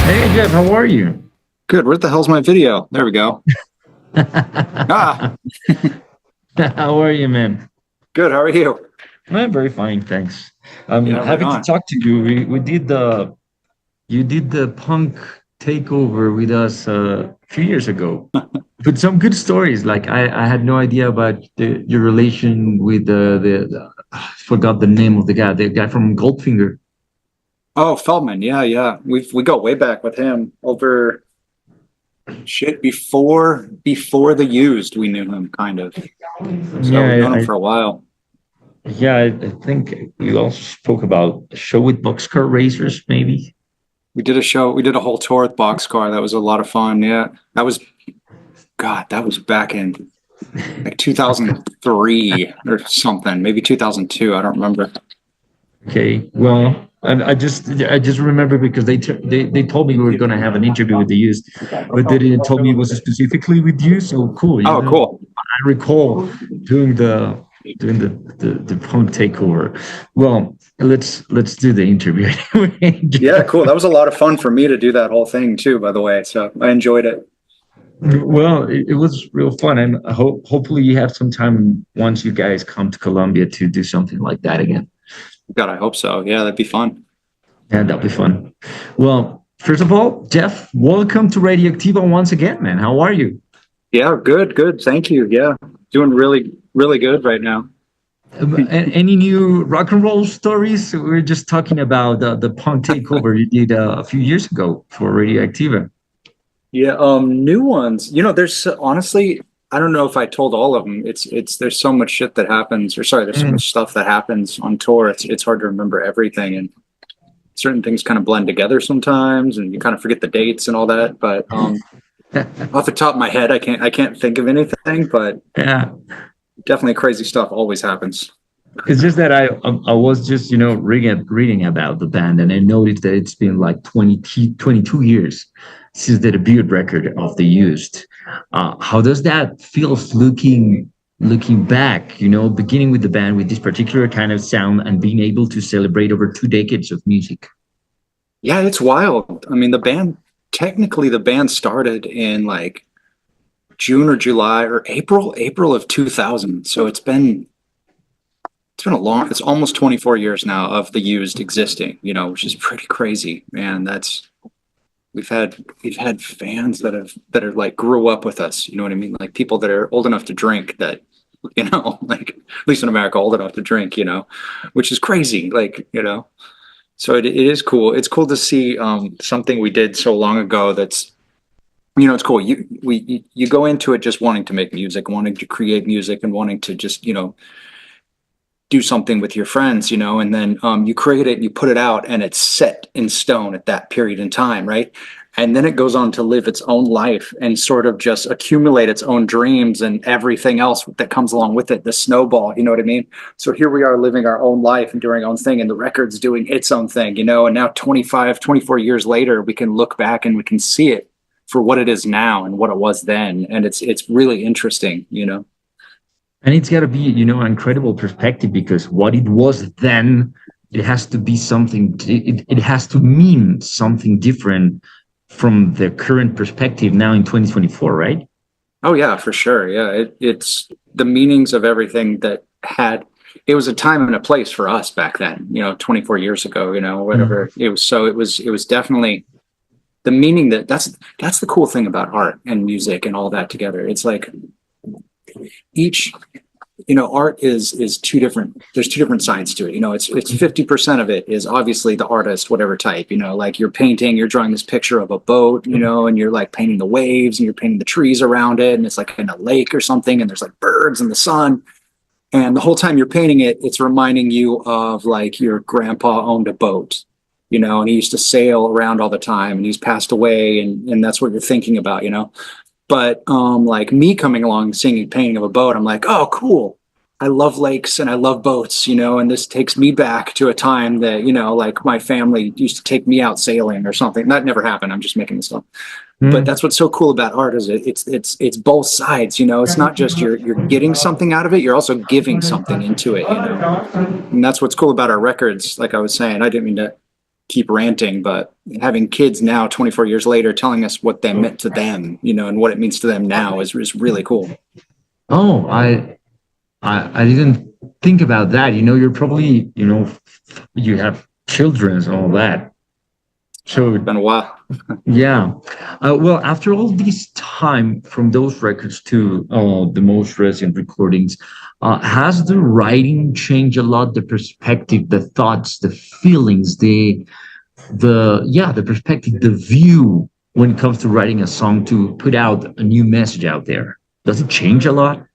Hey Jeff, how are you? Good. Where the hell's my video? There we go. Ah, How are you, man? good. How are you? I'm very fine, thanks. I'm Yeah, right happy to on. talk to you. We did the you did the punk takeover with us a few years ago. With some good stories. Like I had no idea about your relation with I forgot the name of the guy from Goldfinger. Oh, Feldman. Yeah, yeah. We go way back with him over shit before the used. We knew him kind of. So we've Yeah, known him for a while. I think we also spoke about a show with boxcar racers, maybe. We did a show. We did a whole tour with Boxcar. That was a lot of fun. Yeah, that was God. That was back in like 2003 or something. Maybe 2002. I don't remember. Okay, well, and I just remember because they told me we were gonna have an interview with the youth, but they didn't tell me it was specifically with you. So cool, Oh, cool. I recall doing the punk takeover. Well, let's do the interview. Yeah, cool. That was a lot of fun for me to do that whole thing too, by the way. So I enjoyed it. Well, it was real fun, and hopefully you have some time once you guys come to Colombia to do something like that again. God, I hope so. Yeah, that'd be fun. Yeah, that'll be fun. Well, first of all, Jeff, welcome to Radioactiva once again, man. How are you? Yeah, good, good. Thank you. Yeah, doing really, really good right now. Any new rock and roll stories? We were just talking about the punk takeover you did a few years ago for Radioactiva. Yeah, new ones. There's honestly, I don't know if I told all of them. It's there's so much shit that happens, or sorry, there's so Mm. much stuff that happens on tour. It's hard to remember everything, and certain things kind of blend together sometimes, and you kind of forget the dates and all that. But off the top of my head, I can't think of anything, but Yeah, definitely crazy stuff always happens. it's just that I was just reading about the band, and I noticed that it's been like 22 years since the debut record of the Used. How does that feel looking back? Beginning with the band with this particular kind of sound and being able to celebrate over 2 decades of music. Yeah, it's wild. I mean, technically the band started in like June or July or April of 2000. So it's almost 24 years now of the used existing, which is pretty crazy, man. We've had fans that are like grew up with us, you know what I mean? Like people that are old enough to drink that, like at least in America, old enough to drink, which is crazy. So it is cool. It's cool to see something we did so long ago that's it's cool. You go into it just wanting to make music, wanting to create music, and wanting to just do something with your friends, and then you create it, you put it out, and it's set in stone at that period in time, right? And then it goes on to live its own life and sort of just accumulate its own dreams and everything else that comes along with it, the snowball, you know what I mean? So here we are living our own life and doing our own thing, and the record's doing its own thing, and now 25, 24 years later, we can look back and we can see it for what it is now and what it was then. And it's really interesting. And it's got to be, an incredible perspective because what it was then, it has to be something, it has to mean something different from the current perspective now in 2024, right? Oh yeah, for sure. Yeah, it's the meanings of everything that had. It was a time and a place for us back then. 24 years ago. Whatever it was. So it was definitely the meaning that's the cool thing about art and music and all that together. It's like each art is two different, there's two different sides to it. It's 50% of it is obviously the artist, whatever type, like you're painting, you're drawing this picture of a boat, and you're like painting the waves and you're painting the trees around it, and it's like in a lake or something, and there's like birds and the sun, and the whole time you're painting it, it's reminding you of like your grandpa owned a boat, and he used to sail around all the time, and he's passed away, and that's what you're thinking about. But like me coming along, seeing a painting of a boat, I'm like, oh, cool. I love lakes and I love boats, and this takes me back to a time that, like my family used to take me out sailing or something. That never happened. I'm just making this up. But that's what's so cool about art is it's both sides. It's not just you're getting something out of it, you're also giving something into it. And that's what's cool about our records. Like I was saying, I didn't mean to keep ranting, but having kids now 24 years later telling us what they meant to them, you know, and what it means to them now is really cool. Oh, I didn't think about that. You know, you're probably, you know, you have children and all that. So It's been a while. yeah. Well, after all this time from those records to the most recent recordings, has the writing changed a lot? The perspective, the thoughts, the feelings, the perspective, the view when it comes to writing a song to put out a new message out there. Does it change a lot?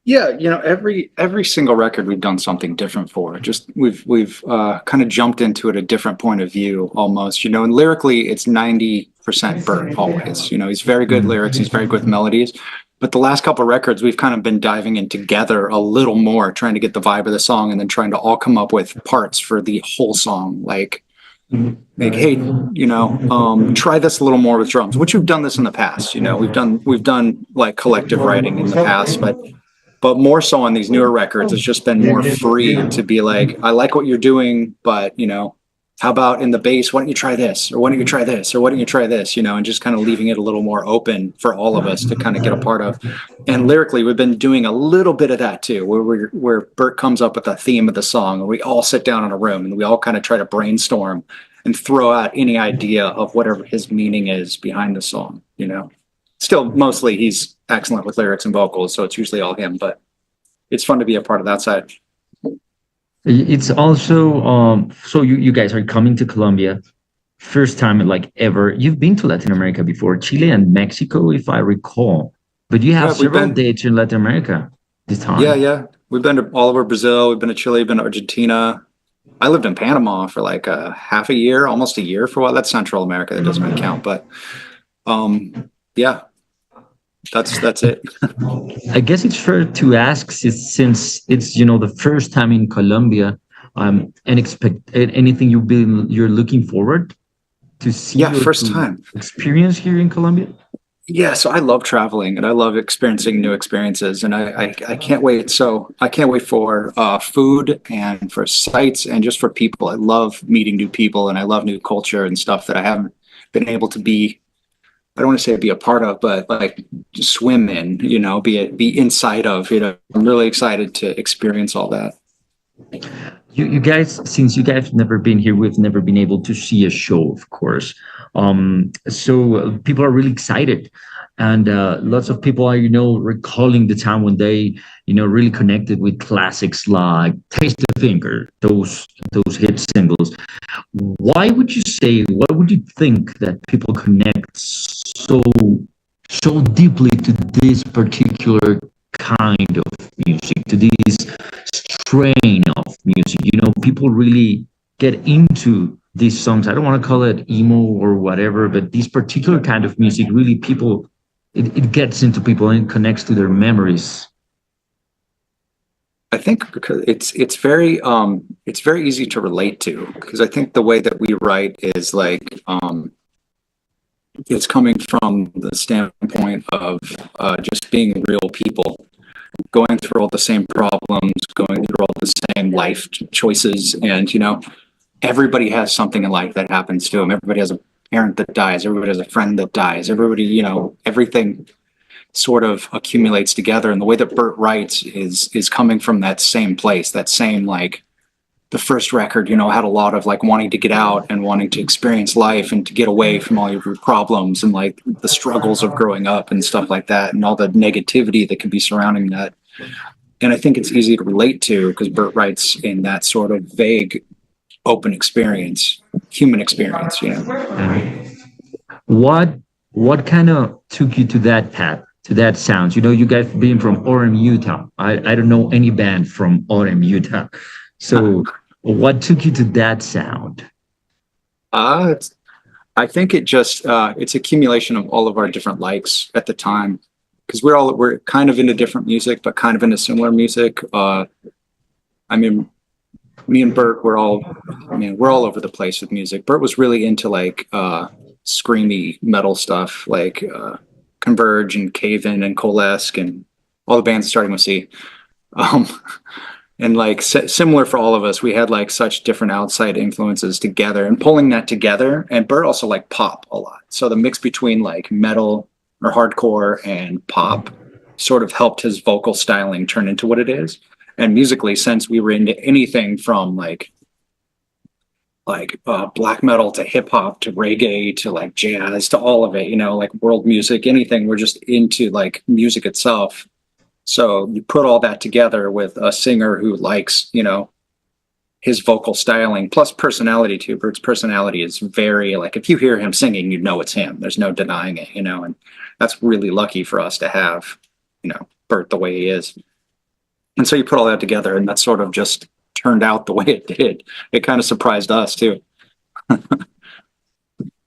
Yeah, you know, every single record we've done something different for. Just we've kind of jumped into it a different point of view almost, you know, and lyrically it's 90% Bert always. You know, he's very good lyrics, he's very good with melodies. But the last couple of records we've kind of been diving in together a little more, trying to get the vibe of the song and then trying to all come up with parts for the whole song. Like, hey, you know, try this a little more with drums, which we've done this in the past. You know, we've done like collective writing in the past, but more so on these newer records, it's just been more free to be like, I like what you're doing, but you know, how about in the bass? Why don't you try this? Or why don't you try this? Or why don't you try this? You know, and just kind of leaving it a little more open for all of us to kind of get a part of. And lyrically, we've been doing a little bit of that too, where Bert comes up with a theme of the song, and we all sit down in a room and we all kind of try to brainstorm and throw out any idea of whatever his meaning is behind the song, you know. Still, mostly he's excellent with lyrics and vocals, so it's usually all him, but it's fun to be a part of that side. It's also so you guys are coming to Colombia first time like ever. You've been to Latin America before, Chile and Mexico, if I recall, but you have Yeah, several dates in Latin America this yeah, time. yeah. We've been to all over Brazil. We've been to Chile, been to Argentina. I lived in Panama for like a half a year, almost a year for a while. That's Central America. That doesn't really count, but yeah, that's it. I guess it's fair to ask since it's you know the first time in Colombia, and expect anything you're looking forward to Yeah, see or first to time. experience here in Colombia. Yeah, so I love traveling and I love experiencing new experiences, and I can't wait. So I can't wait for food and for sights and just for people. I love meeting new people and I love new culture and stuff that I haven't been able to be. I don't want to say be a part of, but like swim in, you know, be inside of. You know, I'm really excited to experience all that. You guys, since you guys have never been here, we've never been able to see a show, of course. So people are really excited, and lots of people are, you know, recalling the time when they, you know, really connected with classics like "Taste the Finger," those hit singles. Why would you say? What would you think that people connect so deeply to this particular kind of music, to this strain of music? You know, people really get into these songs. I don't want to call it emo or whatever, but this particular kind of music really people it gets into people and it connects to their memories. I think because it's very easy to relate to, because I think the way that we write is like it's coming from the standpoint of just being real people, going through all the same problems, going through all the same life choices, and you know, everybody has something in life that happens to them. Everybody has a parent that dies. Everybody has a friend that dies. Everybody, you know, everything sort of accumulates together. And the way that Bert writes is coming from that same place, that same like the first record, you know, had a lot of like wanting to get out and wanting to experience life and to get away from all of your problems and like the struggles of growing up and stuff like that and all the negativity that can be surrounding that. And I think it's easy to relate to because Bert writes in that sort of vague, open experience, human experience, you know. What what kind of took you to that path, to that sounds? You know, you guys being from Orem, Utah. I don't know any band from Orem, Utah. So what took you to that sound? It's, I think it's accumulation of all of our different likes at the time, because we're kind of into different music, but kind of into similar music. I mean, me and Bert, we're all over the place with music. Bert was really into like screamy metal stuff, like Converge and Cave In and Coalesce and all the bands starting with C. Um, And like similar for all of us, we had like such different outside influences together, and pulling that together. And Bert also liked pop a lot. So the mix between like metal or hardcore and pop sort of helped his vocal styling turn into what it is. And musically, since we were into anything from black metal to hip hop to reggae to like jazz to all of it, you know, like world music, anything, we're just into like music itself. So you put all that together with a singer who likes, you know, his vocal styling plus personality too. Bert's personality is very like, if you hear him singing, you know it's him. There's no denying it, you know, and that's really lucky for us to have, you know, Bert the way he is. And so you put all that together, and that sort of just turned out the way it did. It kind of surprised us too.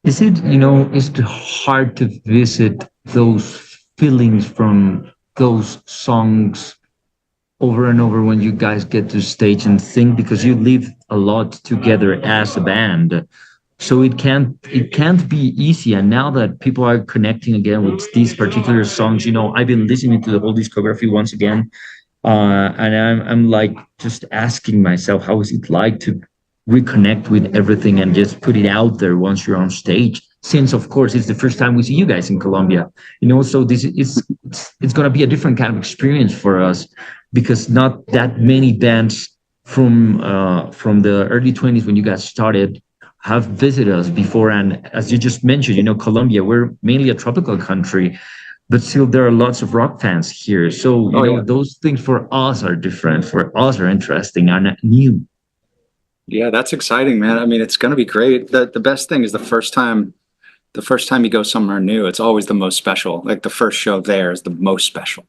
Is it, is it hard to visit those feelings from those songs over and over when you guys get to stage and sing, because you live a lot together as a band? So it can't be easy. And now that people are connecting again with these particular songs, I've been listening to the whole discography once again. And I'm like just asking myself, how is it like to reconnect with everything and just put it out there once you're on stage? Since of course it's the first time we see you guys in Colombia, so this is it's going to be a different kind of experience for us, because not that many bands from the early 20s when you guys started have visited us before. And as you just mentioned, Colombia, we're mainly a tropical country, but still there are lots of rock fans here. So those things for us are different, for us are interesting and new. Yeah, that's exciting, man. I mean, it's going to be great. The best thing is the first time you go somewhere new, it's always the most special. Like the first show there is the most special,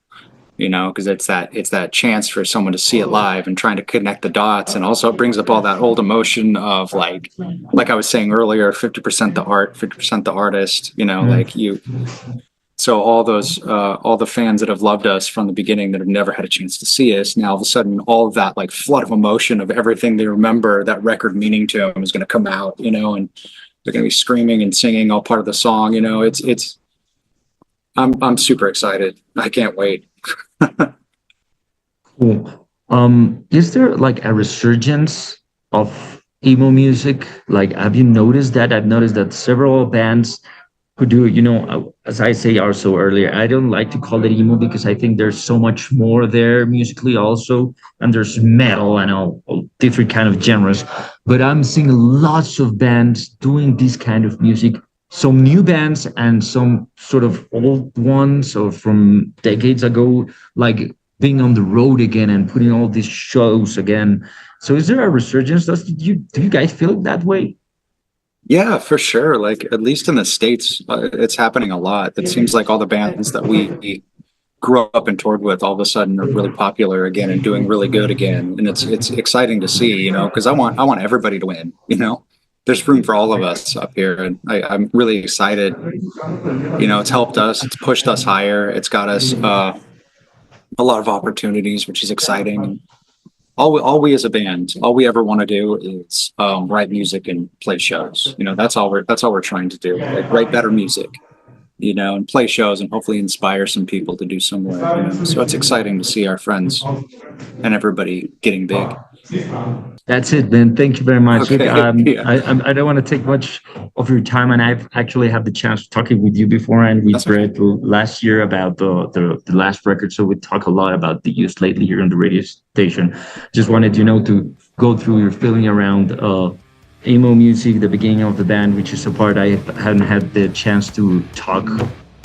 because it's that chance for someone to see it live and trying to connect the dots. And also it brings up all that old emotion of like I was saying earlier, 50% the art, 50% the artist, like you. So all the fans that have loved us from the beginning that have never had a chance to see us, now all of a sudden, all of that like flood of emotion of everything they remember that record meaning to them is going to come out, and they're going to be screaming and singing all part of the song. I'm super excited. I can't wait. Cool. Is there like a resurgence of emo music? Like, have you noticed that? I've noticed that several bands who do, as I say also earlier, I don't like to call it emo because I think there's so much more there musically also, and there's metal and all different kind of genres. But I'm seeing lots of bands doing this kind of music. Some new bands and some sort of old ones or from decades ago, like being on the road again and putting all these shows again. So is there a resurgence? Do you guys feel it that way? Yeah, for sure. Like at least in the States, it's happening a lot. It seems like all the bands that we grew up and toured with all of a sudden are really popular again and doing really good again. And it's exciting to see, because I want everybody to win, There's room for all of us up here, and I'm really excited. It's helped us, it's pushed us higher, it's got us a lot of opportunities, which is exciting. All we as a band, all we ever want to do is write music and play shows. That's all we're trying to do. Like write better music, and play shows and hopefully inspire some people to do similar. So it's exciting to see our friends and everybody getting big. That's it, man. Thank you very much. Okay. Look, Yeah. I don't want to take much of your time, and I've actually had the chance to talking with you before, and we read last year about the last record. So we talk a lot about the youth lately here on the radio station. Just wanted, to go through your feeling around emo music, the beginning of the band, which is a part I hadn't had the chance to talk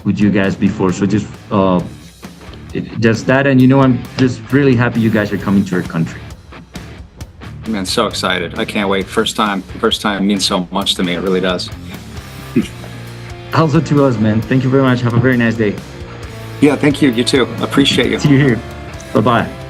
with you guys before. So just that, and I'm just really happy you guys are coming to our country. Man, so excited. I can't wait. First time means so much to me. It really does. Also to us, man. Thank you very much. Have a very nice day. Yeah, thank you. You too. Appreciate you. See you here. Bye-bye.